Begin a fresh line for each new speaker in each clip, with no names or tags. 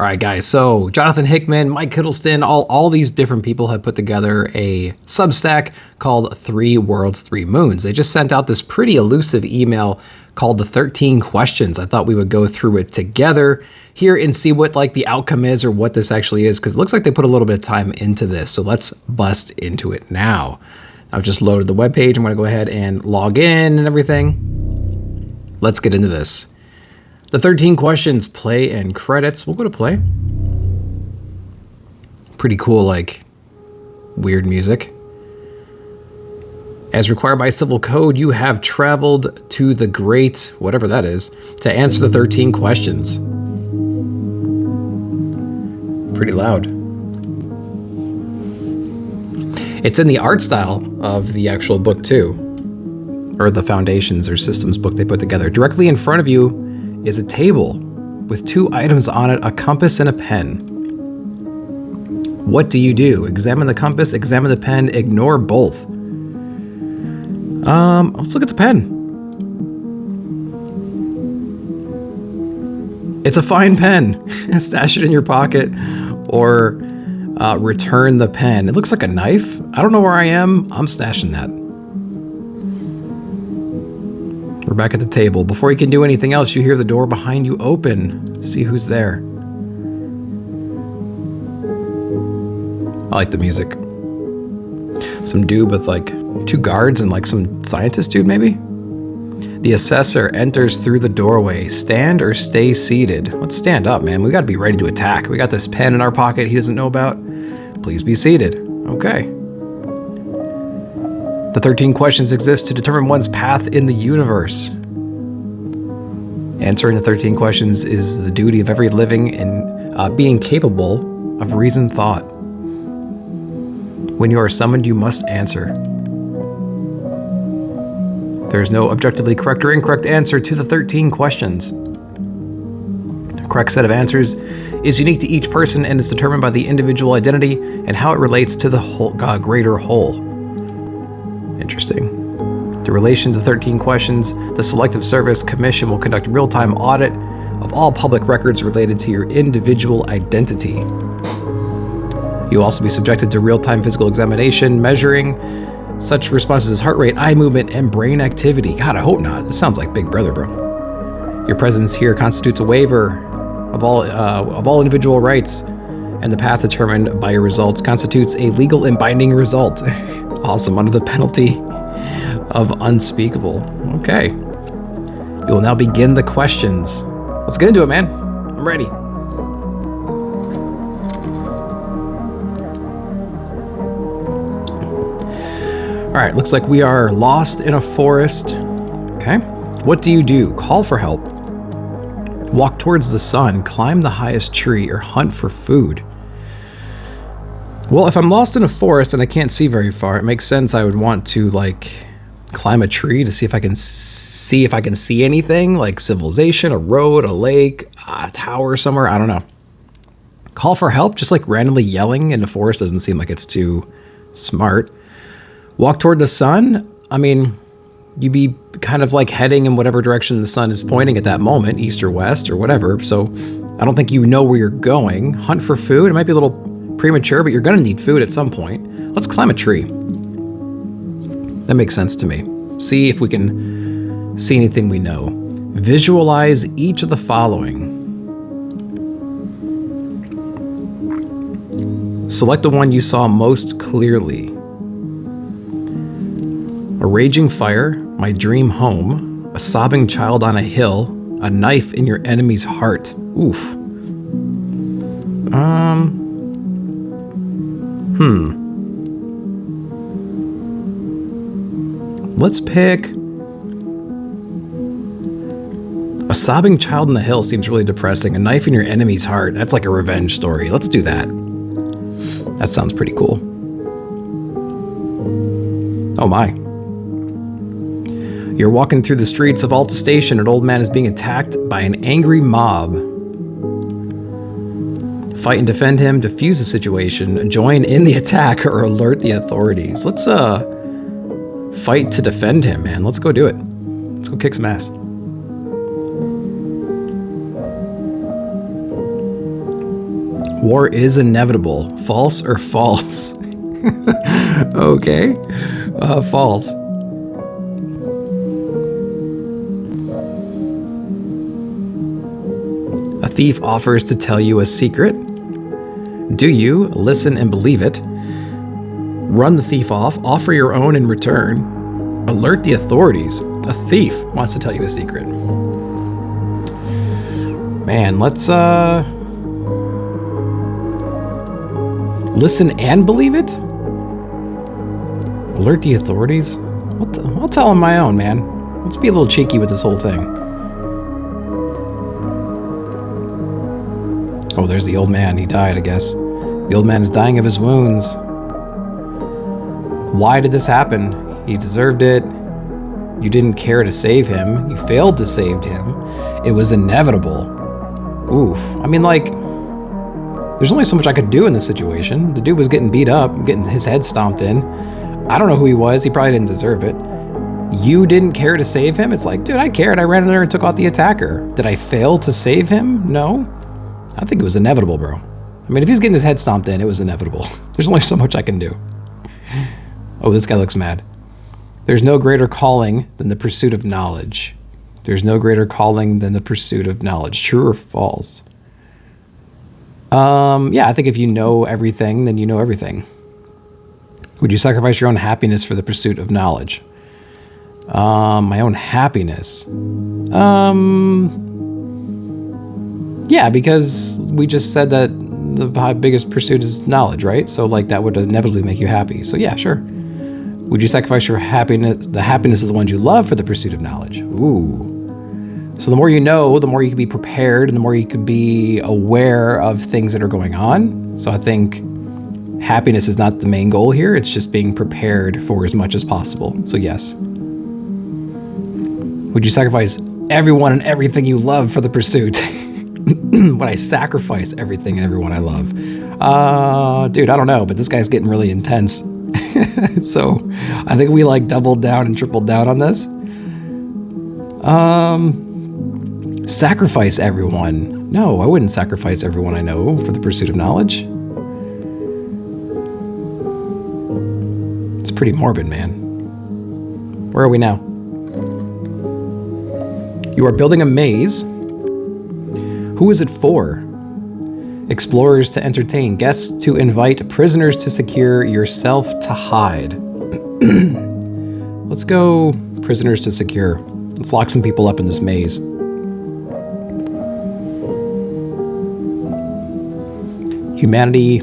All right, guys. So Jonathan Hickman, Mike Hiddleston, all these different people have put together a Substack called 3 Worlds, 3 Moons. They just sent out this pretty elusive email called the 13 Questions. I thought we would go through it together here and see what like the outcome is or what this actually is, because it looks like they put a little bit of time into this. So let's bust into it now. I've just loaded the webpage. I'm going to go ahead and log in and everything. Let's get into this. The 13 questions, play and credits. We'll go to play. Pretty cool, like, weird music. As required by civil code, you have traveled to the great, whatever that is, to answer the 13 questions. Pretty loud. It's in the art style of the actual book, too. Or the foundations or systems book they put together. Directly in front of you is a table with 2 items on it, a compass and a pen. What do you do? Examine the compass, examine the pen, ignore both. Let's look at the pen. It's a fine pen. Stash it in your pocket or return the pen. It looks like a knife. I don't know where I am. I'm stashing that. We're back at the table. Before you can do anything else, you hear the door behind you open. See who's there. I like the music. Some dude with like 2 guards and like some scientist dude maybe? The assessor enters through the doorway. Stand or stay seated. Let's stand up, man. We gotta be ready to attack. We got this pen in our pocket he doesn't know about. Please be seated. Okay. The 13 questions exist to determine one's path in the universe. Answering the 13 questions is the duty of every living and being capable of reasoned thought. When you are summoned, you must answer. There is no objectively correct or incorrect answer to the 13 questions. The correct set of answers is unique to each person and is determined by the individual identity and how it relates to the whole, greater whole. Interesting. In relation to 13 questions, the Selective Service Commission will conduct real-time audit of all public records related to your individual identity. You'll also be subjected to real-time physical examination, measuring such responses as heart rate, eye movement, and brain activity. God, I hope not. This sounds like Big Brother, bro. Your presence here constitutes a waiver of all individual rights, and the path determined by your results constitutes a legal and binding result. Awesome, under the penalty of unspeakable. Okay. You will now begin the questions. Let's get into it, man. I'm ready. All right, looks like we are lost in a forest. Okay. What do you do? Call for help. Walk towards the sun, climb the highest tree, or hunt for food. Well, if I'm lost in a forest and I can't see very far, it makes sense I would want to like climb a tree to see if I can see anything, like civilization, a road, a lake, a tower somewhere. I don't know. Call for help, just like randomly yelling in the forest doesn't seem like it's too smart. Walk toward the sun. I mean, you'd be kind of like heading in whatever direction the sun is pointing at that moment, east or west or whatever. So I don't think you know where you're going. Hunt for food. It might be a little premature, but you're going to need food at some point. Let's climb a tree. That makes sense to me. See if we can see anything we know. Visualize each of the following. Select the one you saw most clearly. A raging fire, my dream home, a sobbing child on a hill, a knife in your enemy's heart. Oof. Let's pick a sobbing child on the hill. Seems really depressing. A knife in your enemy's heart. That's like a revenge story. Let's do that. That sounds pretty cool. Oh my. You're walking through the streets of Alta Station. An old man is being attacked by an angry mob. Fight and defend him, defuse the situation, join in the attack, or alert the authorities. Let's fight to defend him, man. Let's go do it. Let's go kick some ass. War is inevitable. False or false? Okay. False. A thief offers to tell you a secret. Do you listen and believe it? Run the thief off, offer your own in return. Alert the authorities. A thief wants to tell you a secret. Man, let's listen and believe it? Alert the authorities? I'll tell on my own, man. Let's be a little cheeky with this whole thing. Oh, there's the old man. He died, I guess. The old man is dying of his wounds. Why did this happen? He deserved it. You didn't care to save him. You failed to save him. It was inevitable. Oof. I mean, like, there's only so much I could do in this situation. The dude was getting beat up, getting his head stomped in. I don't know who he was. He probably didn't deserve it. You didn't care to save him? It's like, dude, I cared. I ran in there and took out the attacker. Did I fail to save him? No. I think it was inevitable, bro. I mean, if he's getting his head stomped in, it was inevitable. There's only so much I can do. Oh, this guy looks mad. There's no greater calling than the pursuit of knowledge. There's no greater calling than the pursuit of knowledge. True or false? Yeah, I think if you know everything, then you know everything. Would you sacrifice your own happiness for the pursuit of knowledge? My own happiness. Yeah, because we just said that the biggest pursuit is knowledge, right? So like that would inevitably make you happy. So yeah, sure. Would you sacrifice your happiness, the happiness of the ones you love, for the pursuit of knowledge? Ooh. So the more you know, the more you can be prepared and the more you can be aware of things that are going on. So I think happiness is not the main goal here. It's just being prepared for as much as possible. So yes. Would you sacrifice everyone and everything you love for the pursuit? Would I sacrifice everything and everyone I love? Dude, I don't know, but this guy's getting really intense. So I think we like doubled down and tripled down on this. Sacrifice everyone. No, I wouldn't sacrifice everyone I know for the pursuit of knowledge. It's pretty morbid, man. Where are we now? You are building a maze. Who is it for? Explorers to entertain, guests to invite, prisoners to secure, yourself to hide. Let's go prisoners to secure. Let's lock some people up in this maze. Humanity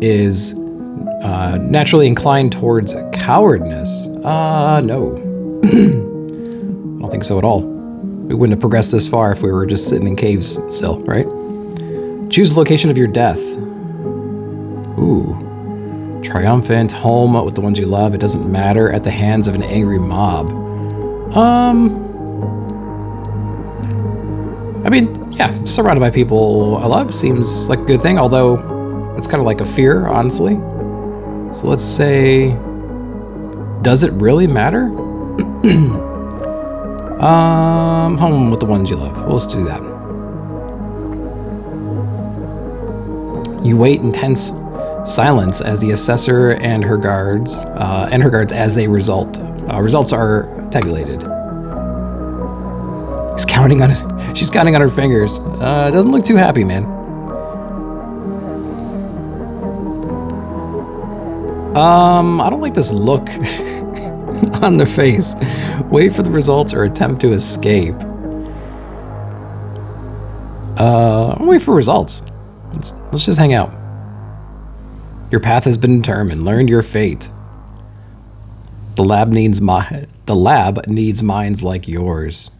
is naturally inclined towards cowardness. No. I don't think so at all. We wouldn't have progressed this far if we were just sitting in caves still, right? Choose the location of your death. Ooh. Triumphant, home with the ones you love. It doesn't matter. At the hands of an angry mob. I mean, yeah, surrounded by people I love seems like a good thing, although it's kind of like a fear, honestly. So let's say, does it really matter? Home with the ones you love. Well, let's do that. You wait in tense silence as the assessor and her guards as they result. Results are tabulated. She's counting on her fingers. Doesn't look too happy, man. I don't like this look on the face. Wait for the results or attempt to escape. I'll wait for results. Let's just hang out. Your path has been determined. Learn your fate. The lab needs minds like yours.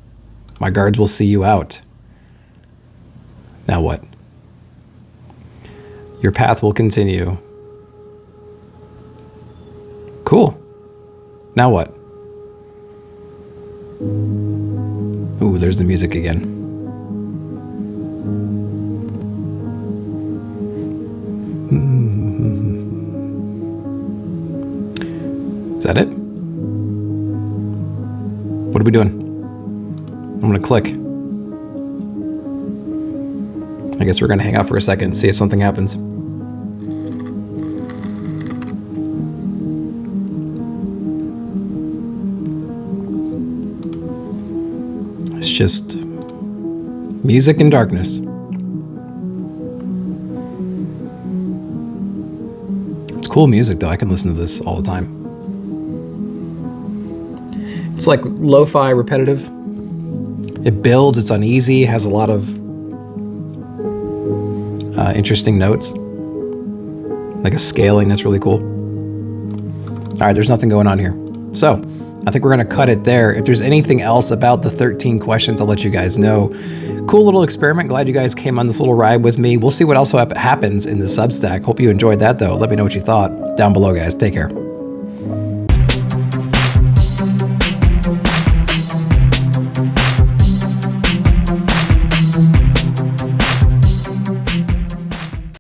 My guards will see you out. Now what? Your path will continue. Cool. Now what? Ooh, there's the music again. Is that it? What are we doing? I'm gonna click. I guess we're going to hang out for a second and see if something happens. It's just music and darkness. It's cool music, though. I can listen to this all the time. It's like lo-fi repetitive. It builds, it's uneasy, has a lot of interesting notes. Like a scaling that's really cool. All right, there's nothing going on here. So I think we're going to cut it there. If there's anything else about the 13 questions, I'll let you guys know. Cool little experiment. Glad you guys came on this little ride with me. We'll see what else happens in the Substack. Hope you enjoyed that, though. Let me know what you thought down below, guys. Take care.